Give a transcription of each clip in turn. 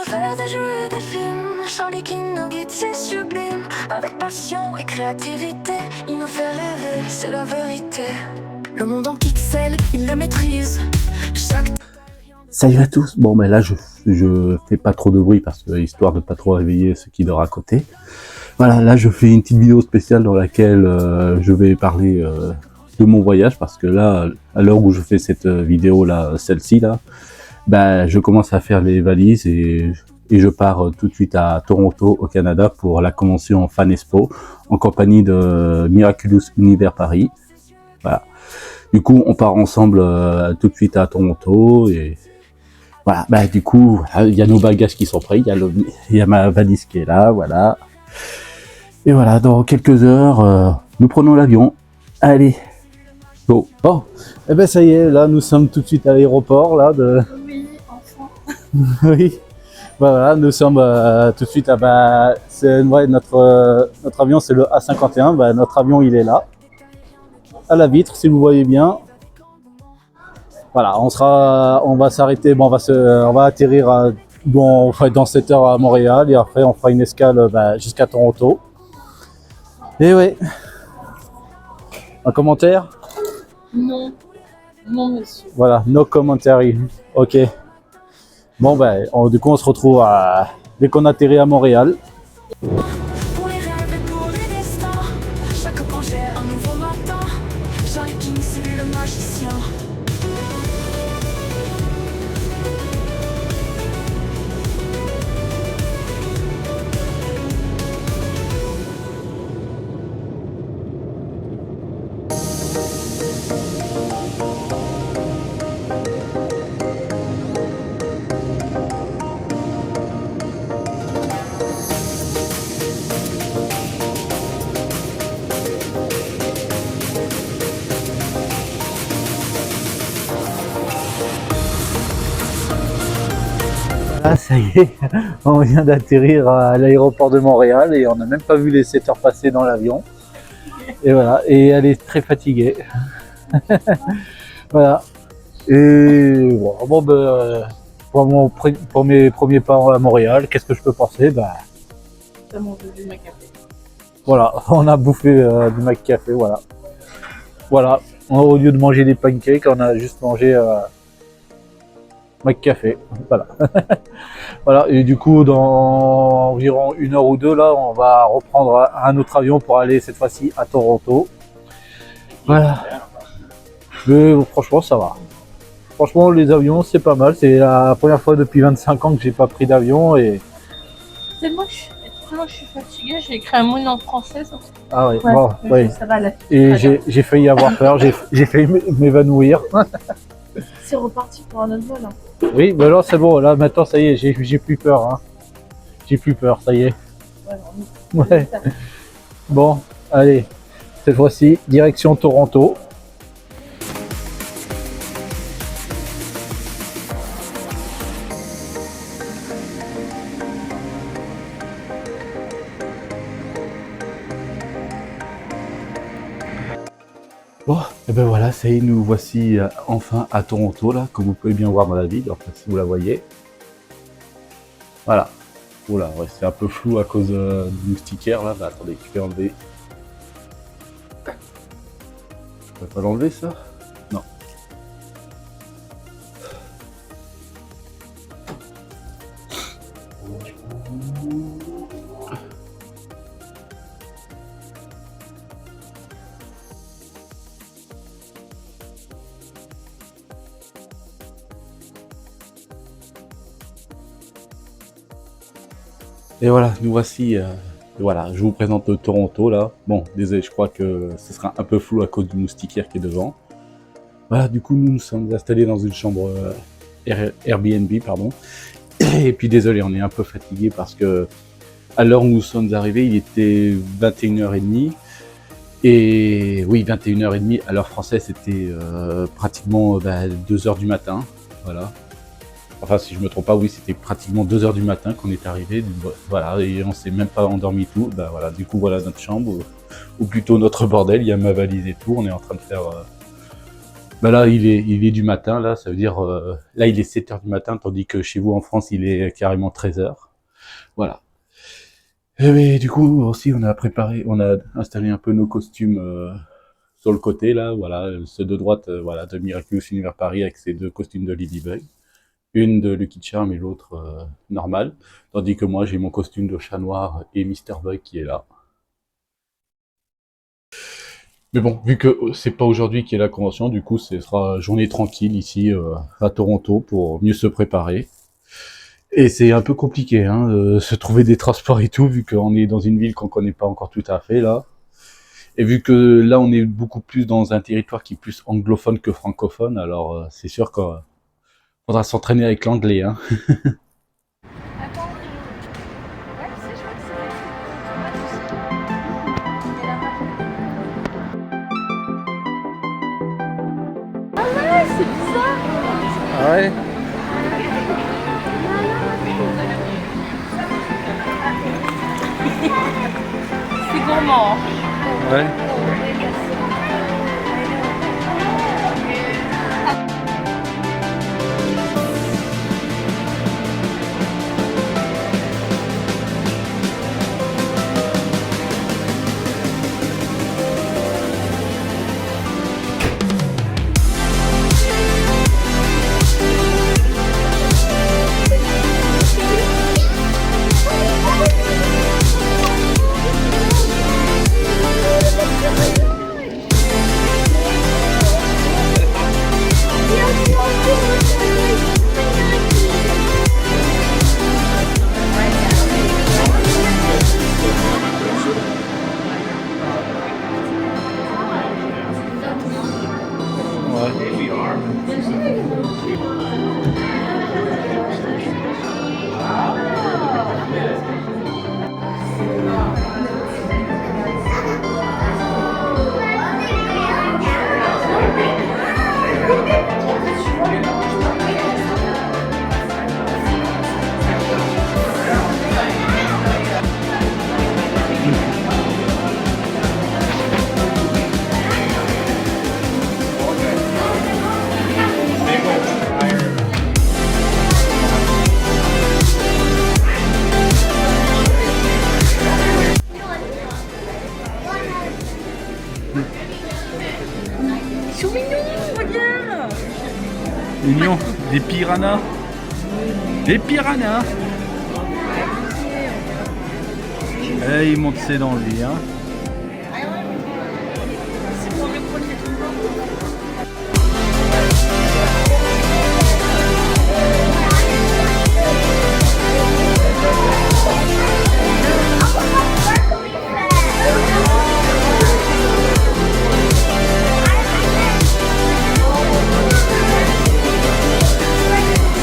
fait des jeux et des films, Charlie qui nous guide, c'est sublime. Avec passion et créativité, il nous fait rêver, c'est la vérité. Le monde en pixels, il le maîtrise. Chaque... Salut à tous. Bon, ben là, je fais pas trop de bruit parce que histoire de pas trop réveiller ceux qui dorment à côté. Voilà, là, je fais une petite vidéo spéciale dans laquelle je vais parler de mon voyage parce que là, à l'heure où je fais cette vidéo là, celle-ci là, ben je commence à faire les valises et je pars tout de suite à Toronto au Canada pour la convention Fan Expo en compagnie de Miraculous Univers Paris. Voilà. Du coup, on part ensemble tout de suite à Toronto et voilà. Bah du coup, il y a nos bagages qui sont prêts, il y a ma valise qui est là, voilà. Et voilà, dans quelques heures, nous prenons l'avion. Allez, go. Bon, et ben ça y est, là nous sommes tout de suite à l'aéroport là de. Oui, enfin. Oui. Voilà, nous sommes tout de suite à notre avion c'est le A51. Bah, notre avion il est là, à la vitre si vous voyez bien. Voilà, on va s'arrêter, bon, on va atterrir dans 7 heures à Montréal et après on fera une escale jusqu'à Toronto. Et ouais. Un commentaire? Non. Non, monsieur. Voilà, no commentary. Ok. Bon, du coup, on se retrouve dès qu'on atterrit à Montréal. Pour les rêves et pour les destins, chaque projet un nouveau matin. Charlie King, c'est lui le magicien. Ah, ça y est, on vient d'atterrir à l'aéroport de Montréal et on n'a même pas vu les 7 heures passer dans l'avion. Et voilà, et elle est très fatiguée. Voilà. Et bon, pour mes premiers pas à Montréal, qu'est-ce que je peux penser? T'as mangé du macafé. Voilà, on a bouffé du McCafé, voilà. Voilà, au lieu de manger des pancakes, on a juste mangé McCafé, voilà. Voilà, et du coup, dans environ 1 heure ou 2, là, on va reprendre un autre avion pour aller cette fois-ci à Toronto. Voilà. Mais franchement, ça va. Franchement, les avions, c'est pas mal. C'est la première fois depuis 25 ans que j'ai pas pris d'avion et... Tellement je suis fatiguée, j'ai écrit un mot en français. Sauf... Ah oui, Ouais, bon, oui. Ça va, là. Et j'ai failli avoir peur, j'ai failli m'évanouir. C'est reparti pour un autre vol. Hein. Oui, mais là c'est bon, là maintenant ça y est, j'ai plus peur. Hein. J'ai plus peur, ça y est. Ouais. Bon, allez, cette fois-ci, direction Toronto. Bon, et ben voilà, ça y est, nous voici enfin à Toronto, là, comme vous pouvez bien voir dans la ville, enfin si vous la voyez. Voilà. Oula, ouais, c'est un peu flou à cause du moustiquaire, là. Bah, attendez, je vais enlever. Je peux pas l'enlever, ça? Non. Et voilà, nous voici, voilà, je vous présente Toronto là. Bon, désolé, je crois que ce sera un peu flou à cause du moustiquaire qui est devant. Voilà, du coup, nous nous sommes installés dans une chambre Airbnb, pardon. Et puis désolé, on est un peu fatigué parce que à l'heure où nous sommes arrivés, il était 21h30. Et oui, 21h30, à l'heure française, c'était pratiquement 2h du matin, voilà. Enfin, si je me trompe pas, oui, c'était pratiquement 2h du matin qu'on est arrivé. Voilà, et on s'est même pas endormi tout. Voilà, du coup, voilà notre chambre, ou plutôt notre bordel. Il y a ma valise et tout. On est en train de faire Bah là, il est du matin, là, ça veut dire, là, il est 7 heures du matin, tandis que chez vous, en France, il est carrément 13 heures. Voilà. Et mais, du coup, aussi, on a installé un peu nos costumes sur le côté, là, voilà, ceux de droite, voilà, de Miraculous Univers Paris avec ses deux costumes de Ladybug. Une de Lucky Charm et l'autre normale. Tandis que moi, j'ai mon costume de chat noir et Mister Bug qui est là. Mais bon, vu que c'est pas aujourd'hui qu'il y a la convention, du coup, ce sera journée tranquille ici à Toronto pour mieux se préparer. Et c'est un peu compliqué, hein, se trouver des transports et tout, vu qu'on est dans une ville qu'on connaît pas encore tout à fait là. Et vu que là, on est beaucoup plus dans un territoire qui est plus anglophone que francophone, alors c'est sûr qu'on faudra s'entraîner avec l'anglais, hein. Attends. Ouais, tu sais, je crois que c'est. Ouais, c'est bizarre. Ah ouais. C'est gourmand. Ouais. Ils sont mignons, regarde. Mignon, des piranhas. Des piranhas. Eh, il monte ses dents lui, hein. C'est pour le premier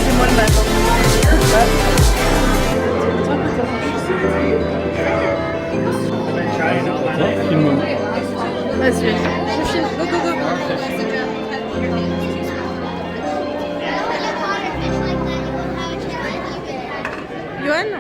c'est moi le matin. Vas-y, je filme. Go, go, go. Yoann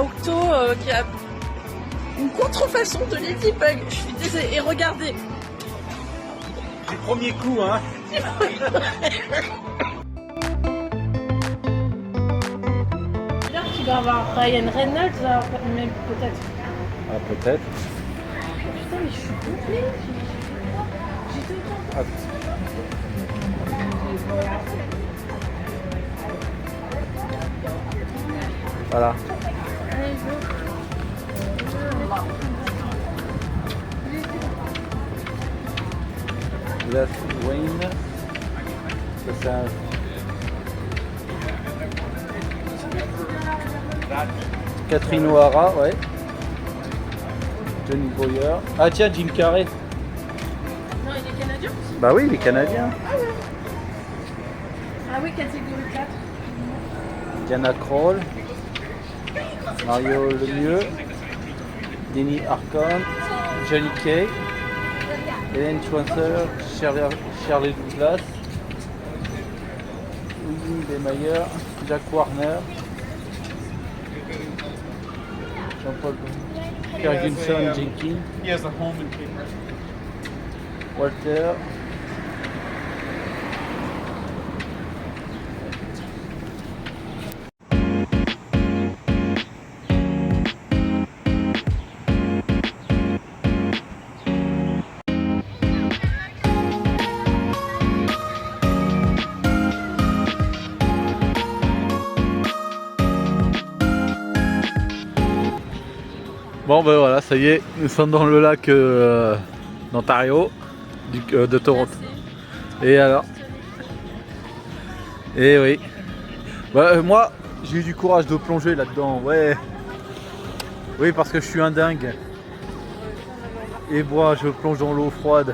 Octo qui a une contrefaçon de Ladybug. Je suis désolée. Et regardez. C'est le premier coup, hein. J'espère qu'il va avoir Ryan Reynolds, mais peut-être. Ah, peut-être. Putain, mais je suis complet. J'ai tout le temps. Ah. Voilà. Allez, go. Glass Wayne. C'est ça. Catherine O'Hara, ouais. Johnny Boyer. Ah tiens, Jim Carrey. Non, il est canadien aussi. Bah oui, il est canadien. Ah oui, catégorie 4. Diana Krall. Mario Lemieux. Denny Arcon. Johnny Kay. Hélène Schwanzer. Shirley Douglas. Willy Lemayer. Jack Warner. Jean-Paul Ferguson Jenkins. Walter. Bon ben voilà, ça y est, nous sommes dans le lac d'Ontario, de Toronto. Et alors? Et oui. Bah, moi, j'ai eu du courage de plonger là-dedans, ouais. Oui, parce que je suis un dingue. Et moi, je plonge dans l'eau froide.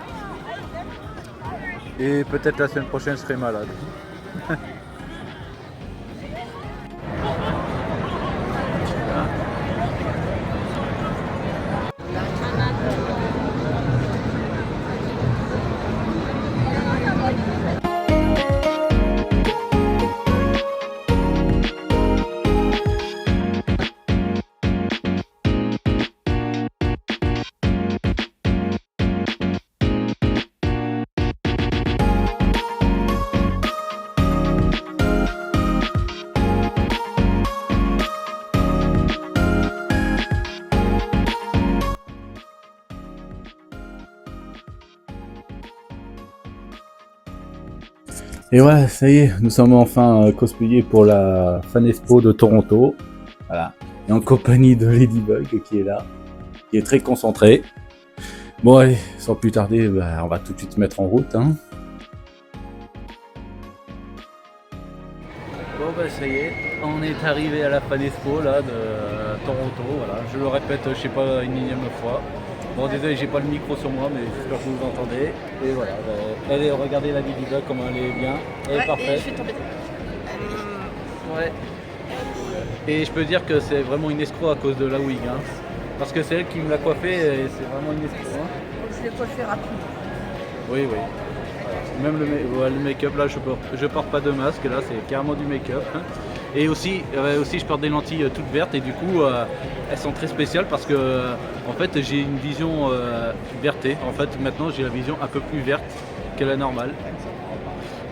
Et peut-être la semaine prochaine, je serai malade. Et ouais, ça y est, nous sommes enfin cosplayés pour la Fan Expo de Toronto. Voilà. Et en compagnie de Ladybug qui est là, qui est très concentré. Bon allez, sans plus tarder, bah, on va tout de suite se mettre en route. Hein. Bon bah ça y est, on est arrivé à la Fan Expo là de Toronto, voilà. Je le répète, je sais pas une énième fois. Bon désolé, j'ai pas le micro sur moi, mais j'espère que vous entendez. Et voilà, allez regardez la Ladybug comment elle est bien, elle est parfaite. Et je vais tomber. Ouais. Et je peux dire que c'est vraiment une escroc à cause de la wig, hein. Parce que c'est elle qui me l'a coiffé et c'est vraiment une escroc. Hein. Je l'ai coiffé rapidement. Oui, oui. Même le make-up, là je porte pas de masque, là c'est carrément du make-up. Hein. Et aussi je porte des lentilles toutes vertes et du coup elles sont très spéciales parce que en fait j'ai une vision vertée. En fait maintenant j'ai la vision un peu plus verte que la normale.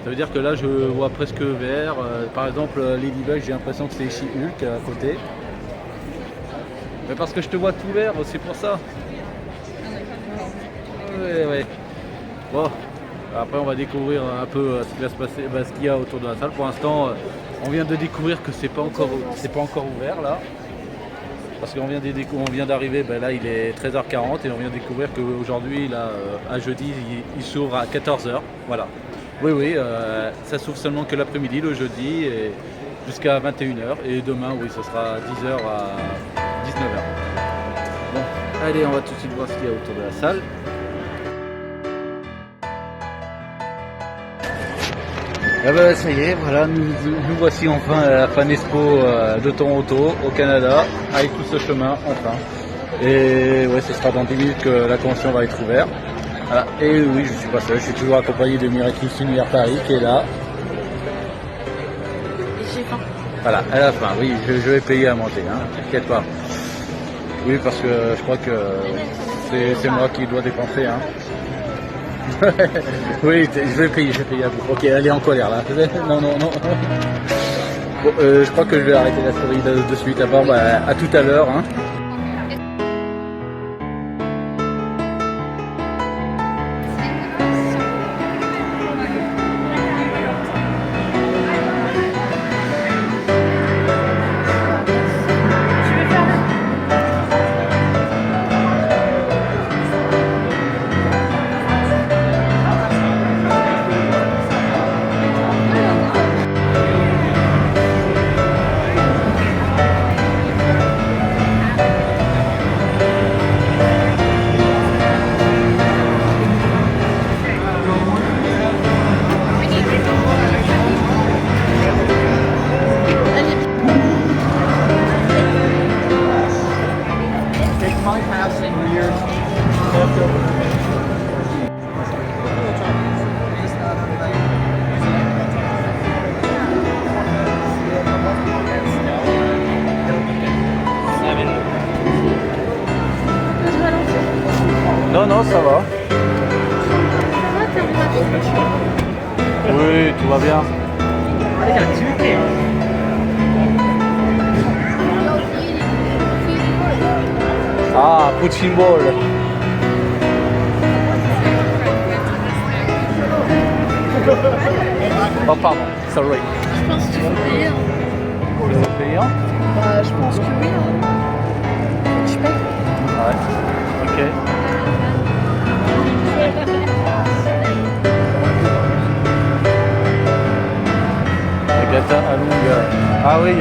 Ça veut dire que là je vois presque vert. Par exemple Ladybug, j'ai l'impression que c'est She-Hulk à côté. Mais parce que je te vois tout vert, c'est pour ça. Ouais. Bon. Après on va découvrir un peu ce qui va se passer, ce qu'il y a autour de la salle. Pour l'instant on vient de découvrir que c'est pas encore ouvert là. Parce qu'on vient d'arriver, là il est 13h40 et on vient de découvrir qu'aujourd'hui là, à jeudi il s'ouvre à 14h. Voilà. Oui, ça s'ouvre seulement que l'après-midi le jeudi et jusqu'à 21h et demain oui ce sera 10h à 19h. Bon, allez on va tout de suite voir ce qu'il y a autour de la salle. Ah bah ça y est, voilà, nous voici enfin à la Fan Expo de Toronto, au Canada, avec tout ce chemin, enfin. Et ouais, ce sera dans 10 minutes que la convention va être ouverte. Voilà. Et oui, je suis pas seul, je suis toujours accompagné de Miraculous Univers Paris qui est là. Et j'ai faim. Voilà, à la fin, oui, je vais payer à manger, hein, t'inquiète pas. Oui, parce que je crois que c'est moi qui dois dépenser, hein. Oui, je vais payer à vous. Ok, elle est en colère là. Non, non, non. Bon, je crois que je vais arrêter la story de suite. À part, à tout à l'heure, hein. Non, non, ça va. Oui, tout va bien. Ah, punching ball. Oh, pardon, sorry. Je pense qu'il faut payer. C'est payant? Bah, je pense que oui. Je paye. Ouais. Ok. Agatha Alung. Ah oui,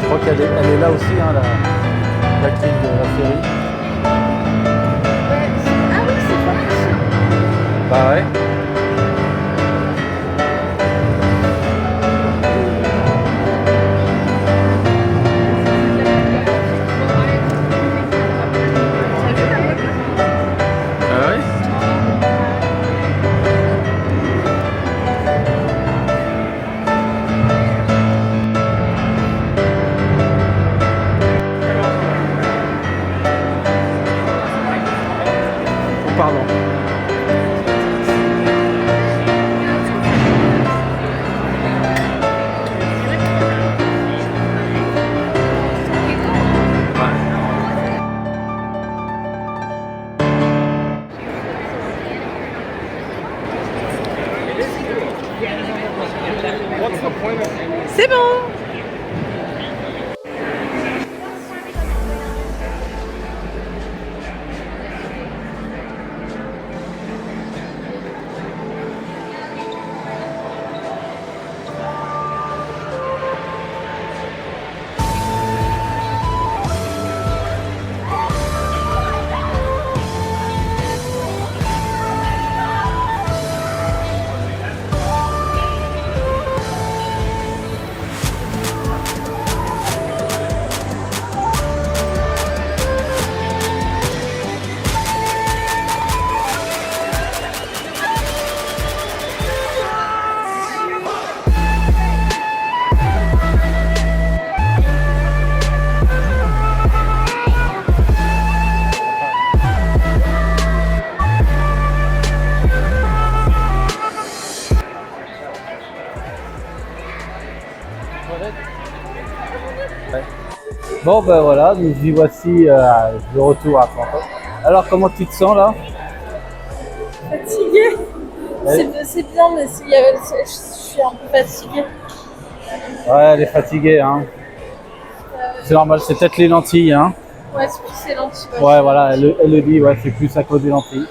je crois qu'elle est là aussi, hein, l'actrice de la série. Ah oui, c'est pas possible. Bah ouais. Ah ouais. Oh, pardon. C'est bon. Bon ben voilà, nous y voici de retour à Pantin. Alors comment tu te sens là? Fatiguée. Ouais. C'est bien, mais je suis un peu fatiguée. Ouais, elle est fatiguée, hein. C'est normal, c'est peut-être les lentilles, hein. Ouais, c'est plus c'est lentilles. Ouais, voilà, elle le dit, ouais, c'est plus à cause des lentilles.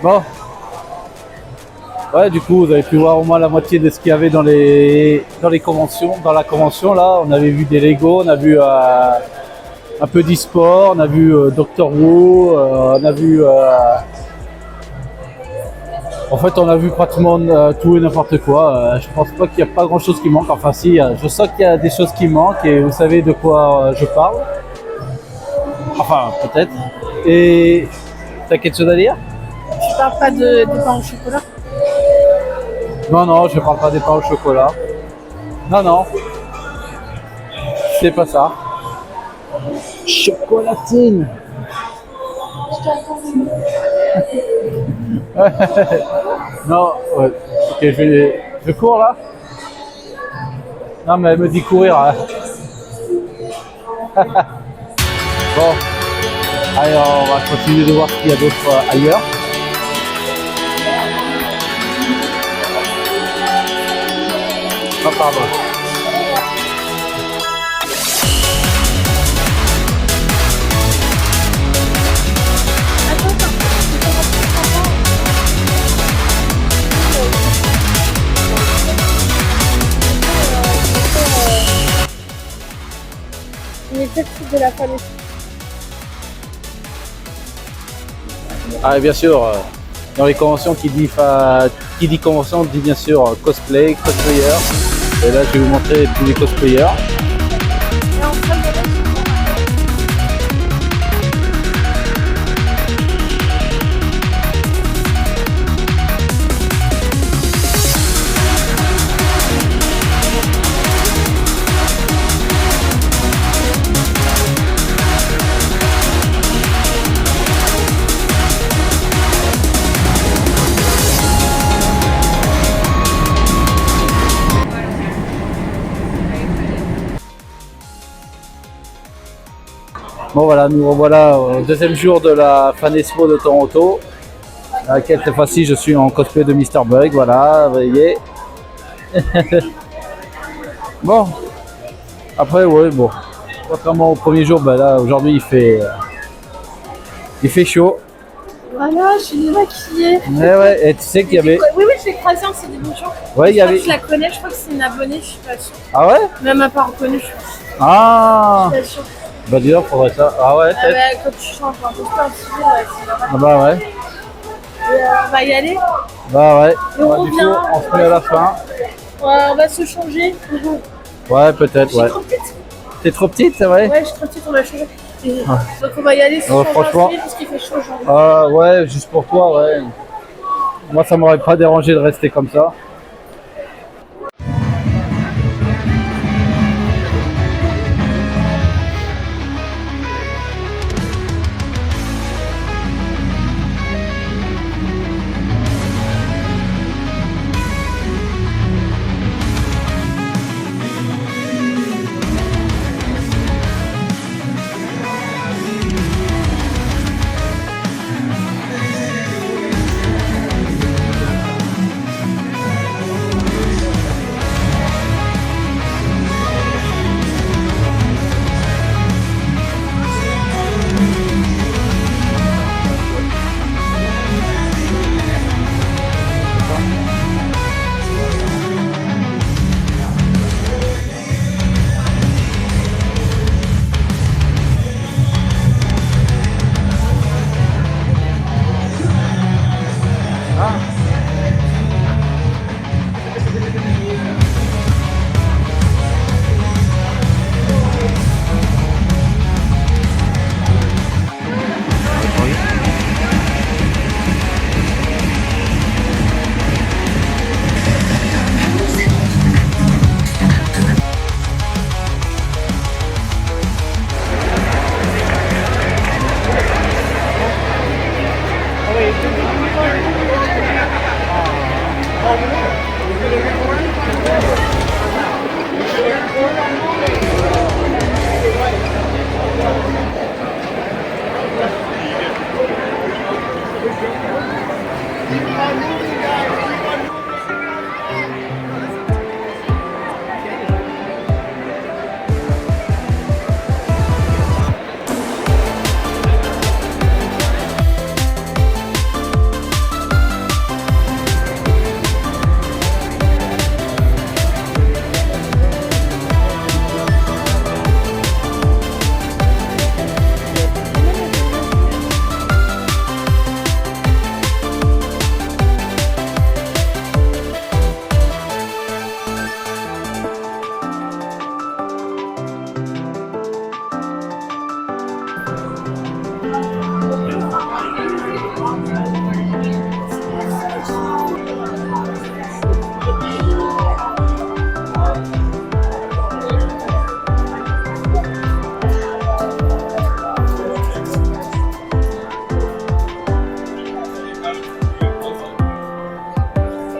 Bon. Ouais, du coup, vous avez pu voir au moins la moitié de ce qu'il y avait dans les conventions. Dans la convention, là, on avait vu des Lego, on a vu un peu d'e-sport, on a vu Doctor Who, on a vu... En fait, on a vu pratiquement tout et n'importe quoi. Je pense pas qu'il n'y a pas grand-chose qui manque. Enfin, si, je sens qu'il y a des choses qui manquent et vous savez de quoi je parle. Enfin, peut-être. Et t'as quelque chose à dire? Je parle pas des pains au chocolat. Non, non, je parle pas des pains au chocolat. Non, non. C'est pas ça. Chocolatine. Non, ouais. Ok, je cours là. Non, mais elle me dit courir. Hein. Bon, allez, on va continuer de voir ce qu'il y a d'autre ailleurs. Oh, pardon. On est peut-être de la famille. Ah, et bien sûr, dans les conventions, qui dit convention dit bien sûr cosplay, cosplayer. Et là, je vais vous montrer tous les cosplayers. Et en train de Bon voilà, nous revoilà au deuxième jour de la Fan Expo de Toronto, à laquelle cette fois-ci je suis en cosplay de Mr. Bug, voilà, vous voyez. Bon, après ouais, bon, contrairement au premier jour, ben là aujourd'hui il fait chaud. Voilà, je suis démaquillée. Ouais, et tu sais qu'il y avait... Oui, j'ai croisé en ces débuts. Ouais, il y avait... Je la connais, je crois que c'est une abonnée, je suis pas sûre. Ah ouais? Même à pas reconnue, je suis Ah, pas sûre. bah dis donc, faudrait ça. Ah ouais, Ah peut-être. bah, quand tu changes un peu en civil, c'est normal. Ah bah ouais. Et, on va y aller. Bah ouais. Et on Bah, du coup, revient. on se met à la fin. Ouais, on va se changer. Ouais, peut-être, Je ouais. suis trop petite. T'es trop petite, c'est vrai? Ouais, je suis trop petite, on va changer. Et Ah. donc on va y aller se Ouais, changer franchement. en civil parce qu'il fait chaud aujourd'hui. Ah ouais, juste pour toi, ouais. Moi, ça m'aurait pas dérangé de rester comme ça.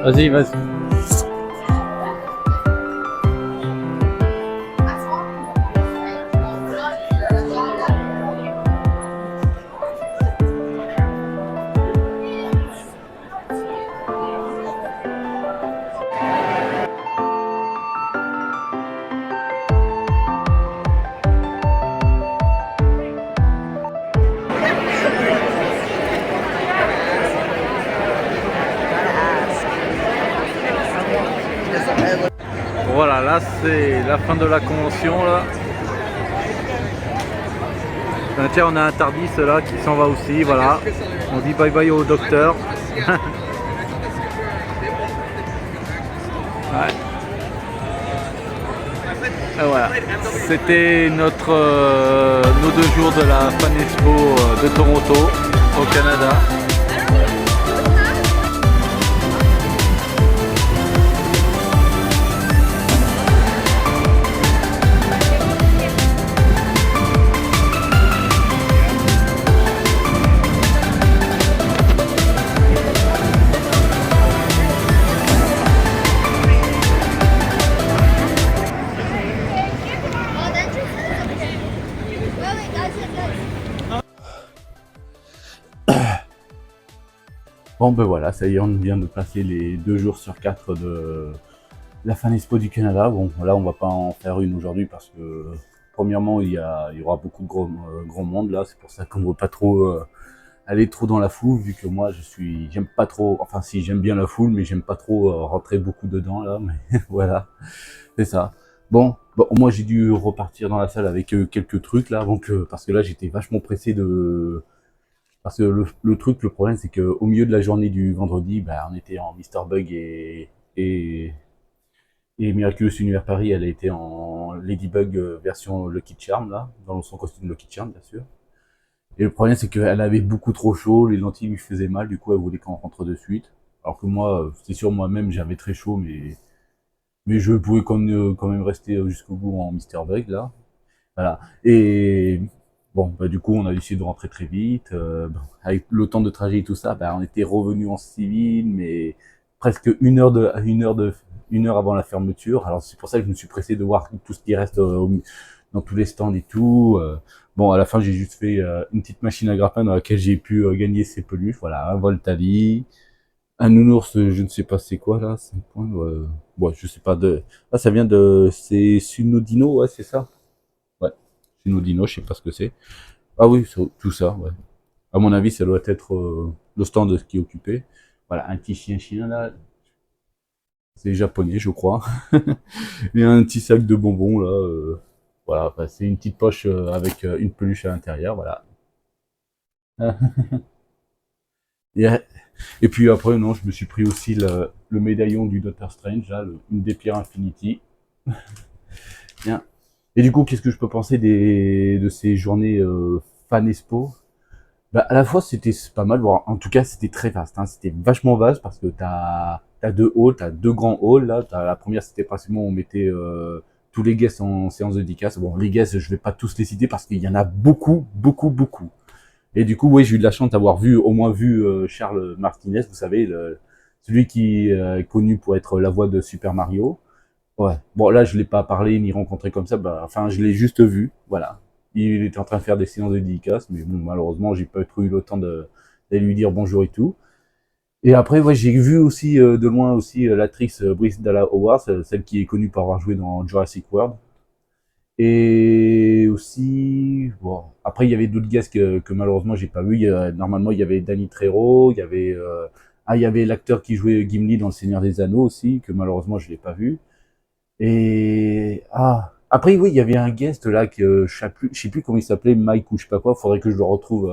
Vas-y, vas-y. Voilà, là c'est la fin de la convention là. Tiens, on a un Tardis là qui s'en va aussi, voilà. On dit bye bye au docteur. Ouais. Et voilà. C'était notre nos 2 jours de la Fan Expo de Toronto au Canada. Bon ben voilà, ça y est, on vient de passer les 2 jours sur 4 de la Fan Expo du Canada. Bon, là on va pas en faire une aujourd'hui parce que premièrement il y aura beaucoup de gros monde là, c'est pour ça qu'on ne veut pas trop aller trop dans la foule, vu que moi j'aime pas trop, enfin si j'aime bien la foule, mais j'aime pas trop rentrer beaucoup dedans là, mais voilà, c'est ça. Bon, moi j'ai dû repartir dans la salle avec quelques trucs là, donc parce que là j'étais vachement pressé de... Parce que le problème, c'est qu'au milieu de la journée du vendredi, bah, on était en Mr. Bug et Miraculous Univers Paris, elle était en Ladybug version Lucky Charm, là, dans son costume Lucky Charm, bien sûr. Et le problème, c'est qu'elle avait beaucoup trop chaud, les lentilles lui faisaient mal, du coup, elle voulait qu'on rentre de suite. Alors que moi, c'est sûr, moi-même, j'avais très chaud, mais je pouvais quand même rester jusqu'au bout en Mr. Bug, là. Voilà. Et bon, bah, du coup, on a décidé de rentrer très vite. Bon, avec le temps de trajet et tout ça, bah, on était revenu en civil, mais presque une heure avant la fermeture. Alors c'est pour ça que je me suis pressé de voir tout ce qui reste dans tous les stands et tout. Bon, à la fin, j'ai juste fait une petite machine à grappin dans laquelle j'ai pu gagner ces peluches. Voilà, un Voltali, un nounours, je ne sais pas c'est quoi là, 5 points. Ouais, je sais pas de. Ah, ça vient de. C'est Sunodino, ouais, c'est ça. Ouais, Sunodino, je sais pas ce que c'est. Ah oui, tout ça, ouais. À mon avis, ça doit être le stand qui est occupé. Voilà, un petit chien là. C'est japonais, je crois. Et un petit sac de bonbons là. Voilà, enfin, c'est une petite poche avec une peluche à l'intérieur, voilà. Yeah. Et puis après, non, je me suis pris aussi le médaillon du Doctor Strange, là, une des pierres Infinity. Bien. Et du coup, qu'est-ce que je peux penser de ces journées Fan Expo? Bah, à la fois, c'était pas mal, bon, en tout cas, c'était très vaste, hein, c'était vachement vaste parce que t'as 2 halls, t'as 2 grands halls, là. La première, c'était pratiquement, on mettait tous les guests en séance de dédicace. Bon, les guests, je vais pas tous les citer parce qu'il y en a beaucoup, beaucoup, beaucoup. Et du coup, oui, j'ai eu de la chance d'avoir au moins vu Charles Martinez, vous savez, celui qui est connu pour être la voix de Super Mario. Ouais. Bon, là, je l'ai pas parlé ni rencontré comme ça. Bah, enfin, je l'ai juste vu. Voilà. Il était en train de faire des séances de dédicaces, mais bon, malheureusement, j'ai pas trop eu le temps d'aller lui dire bonjour et tout. Et après, ouais, j'ai vu aussi de loin aussi l'actrice Bryce Dallas Howard, celle qui est connue pour avoir joué dans Jurassic World. Et aussi, bon, après il y avait d'autres guests que malheureusement j'ai pas vu. Normalement il y avait Danny Trejo, il y avait l'acteur qui jouait Gimli dans Le Seigneur des Anneaux aussi, que malheureusement je l'ai pas vu. Et après oui, il y avait un guest là que je sais plus comment il s'appelait, Mike ou je sais pas quoi. Faudrait que je le retrouve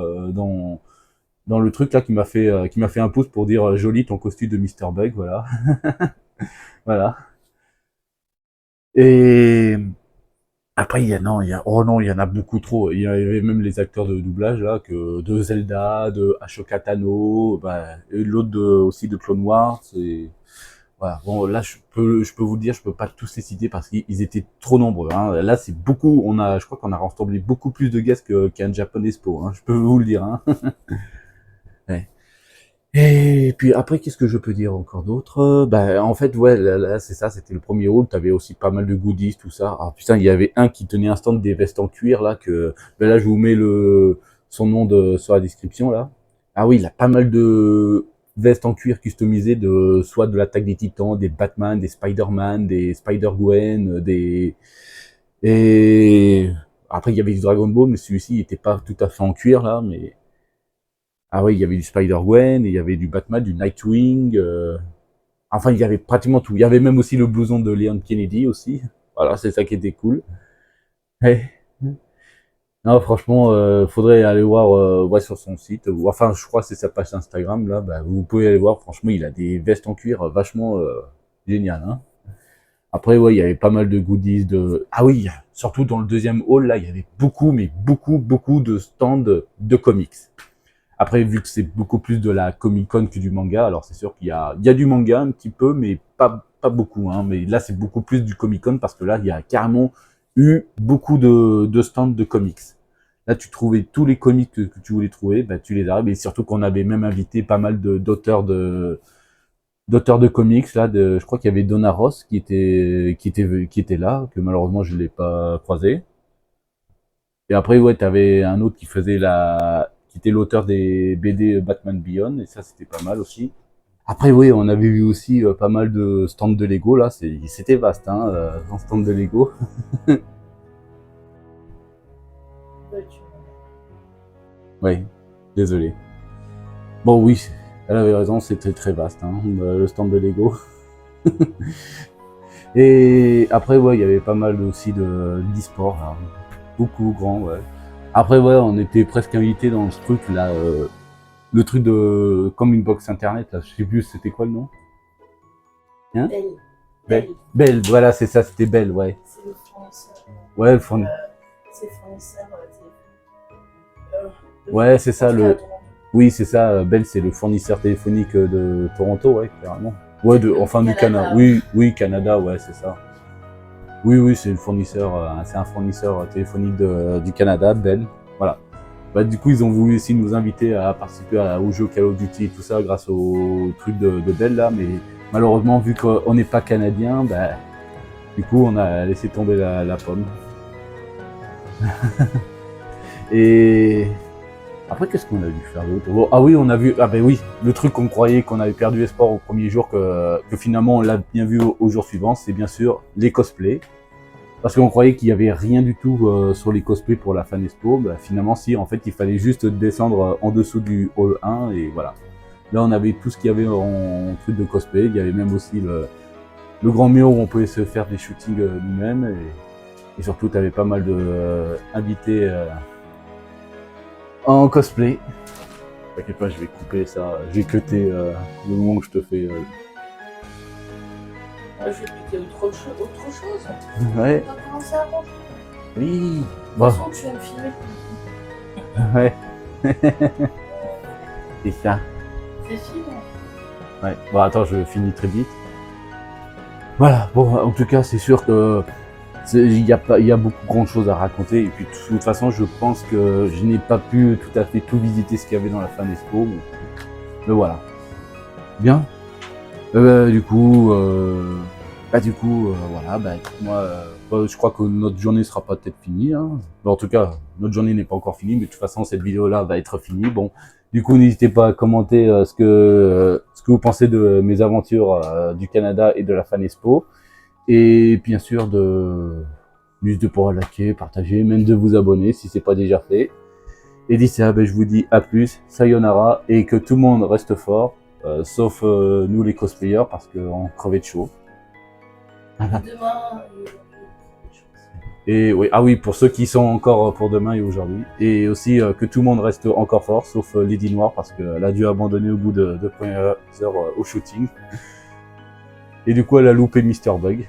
dans le truc là qui m'a fait un pouce pour dire joli ton costume de Mr. Bug, voilà. Voilà. Et après, oh non, il y en a beaucoup trop. Il y avait même les acteurs de doublage, là, de Zelda, de Ashoka Tano, bah, et l'autre aussi de Clone Wars, voilà. Bon, là, je peux vous le dire, je peux pas tous les citer parce qu'ils étaient trop nombreux, hein. Là, c'est beaucoup, je crois qu'on a rassemblé beaucoup plus de guests qu'un Japan Expo, hein. Je peux vous le dire, hein. Ouais. Et puis après, qu'est-ce que je peux dire encore d'autre? En fait, ouais, là, c'est ça, c'était le premier haul. T'avais aussi pas mal de goodies, tout ça. Ah putain, il y avait un qui tenait un stand des vestes en cuir là que, là, je vous mets son nom sur la description là. Ah oui, il a pas mal de vestes en cuir customisées soit de l'attaque des Titans, des Batman, des Spider-Man, des Spider-Gwen, et après il y avait du Dragon Ball, mais celui-ci il était pas tout à fait en cuir là, mais ah oui, il y avait du Spider-Gwen, il y avait du Batman, du Nightwing, enfin il y avait pratiquement tout. Il y avait même aussi le blouson de Leon Kennedy aussi. Voilà, c'est ça qui était cool. Ouais. Non, franchement, faudrait aller voir ouais, sur son site. Enfin, je crois que c'est sa page Instagram là. Bah, vous pouvez aller voir. Franchement, il a des vestes en cuir vachement géniales. Hein. Après, ouais, il y avait pas mal de goodies de. Ah oui, surtout dans le deuxième hall là, il y avait beaucoup, mais beaucoup de stands de comics. Après, vu que c'est beaucoup plus de la Comic-Con que du manga, alors c'est sûr qu'il y a du manga un petit peu, mais pas beaucoup. Hein. Mais là, c'est beaucoup plus du Comic-Con parce que là, il y a carrément eu beaucoup de stands de comics. Là, tu trouvais tous les comics que tu voulais trouver, bah, tu les as. Et surtout qu'on avait même invité pas mal d'auteurs de comics. Là, je crois qu'il y avait Donna Ross qui était là, que malheureusement je l'ai pas croisé. Et après, ouais, t'avais un autre qui était l'auteur des BD Batman Beyond, et ça, c'était pas mal aussi. Après, oui, on avait vu aussi pas mal de stands de Lego, là, c'était vaste, hein, un stand de Lego. Oui, désolé. Bon, oui, elle avait raison, c'était très vaste, hein, le stand de Lego. Et après, ouais, il y avait pas mal aussi d'e-sport, là. Beaucoup grand, ouais. Après, ouais, on était presque invités dans ce truc, là, le truc comme une box internet, là, je sais plus, c'était quoi le nom? Hein? Belle, voilà, c'est ça, c'était Belle, ouais. C'est le fournisseur. Ouais, le fournisseur. C'est le fournisseur. Ouais, c'est ça, oui, c'est ça, Bell, c'est le fournisseur téléphonique de Toronto, ouais, clairement. Ouais, enfin du Canada. Oui, Canada, ouais, c'est ça. Oui, c'est le fournisseur, c'est un fournisseur téléphonique du Canada, Bell. Voilà. Bah, du coup, ils ont voulu aussi nous inviter à participer au jeu Call of Duty et tout ça grâce au truc de Bell là, mais malheureusement, vu qu'on n'est pas canadien, bah, du coup, on a laissé tomber la pomme. Et après, qu'est-ce qu'on a dû faire d'autre? Bon, ah oui, on a vu, ah ben oui, le truc qu'on croyait qu'on avait perdu espoir au premier jour, que finalement on l'a bien vu au jour suivant, c'est bien sûr les cosplays. Parce qu'on croyait qu'il y avait rien du tout sur les cosplays pour la Fan Expo. Bah, finalement, si, en fait, il fallait juste descendre en dessous du Hall 1 et voilà. Là, on avait tout ce qu'il y avait en truc de cosplay. Il y avait même aussi le grand mur où on pouvait se faire des shootings nous-mêmes. Et surtout, tu avais pas mal d'invités en cosplay. T'inquiète pas, je vais couper ça. Je vais cutter le moment où je te fais. Je vais piquer autre chose. Ouais. On va commencer à manger. Oui. De Bon. toute façon, tu vas me filmer. Ouais. C'est ça. C'est film. Ouais. Bon, attends, je finis très vite. Voilà. Bon, en tout cas, c'est sûr que il y a beaucoup grande chose à raconter. Et puis, de toute façon, je pense que je n'ai pas pu tout à fait tout visiter ce qu'il y avait dans la Fan Expo. Mais voilà. Bien. Du coup, voilà, moi, je crois que notre journée sera pas peut-être finie. Hein. En tout cas, notre journée n'est pas encore finie, mais de toute façon, cette vidéo-là va être finie. Bon, du coup, n'hésitez pas à commenter ce que vous pensez de mes aventures du Canada et de la Fan Expo. Et bien sûr, de pouvoir liker, partager, même de vous abonner si c'est pas déjà fait. Et d'ici là, je vous dis à plus, sayonara, et que tout le monde reste fort. Sauf nous les cosplayers parce qu'on crevait de chaud. Demain. Et oui, ah oui, pour ceux qui sont encore pour demain et aujourd'hui. Et aussi que tout le monde reste encore fort, sauf Lady Noire parce qu'elle a dû abandonner au bout de 2 premières heures au shooting. Et du coup, elle a loupé Mr. Bug.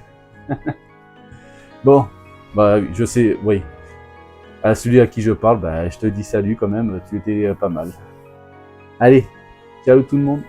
Bon, je sais, oui. À celui à qui je parle, je te dis salut quand même, tu étais pas mal. Allez, ciao tout le monde.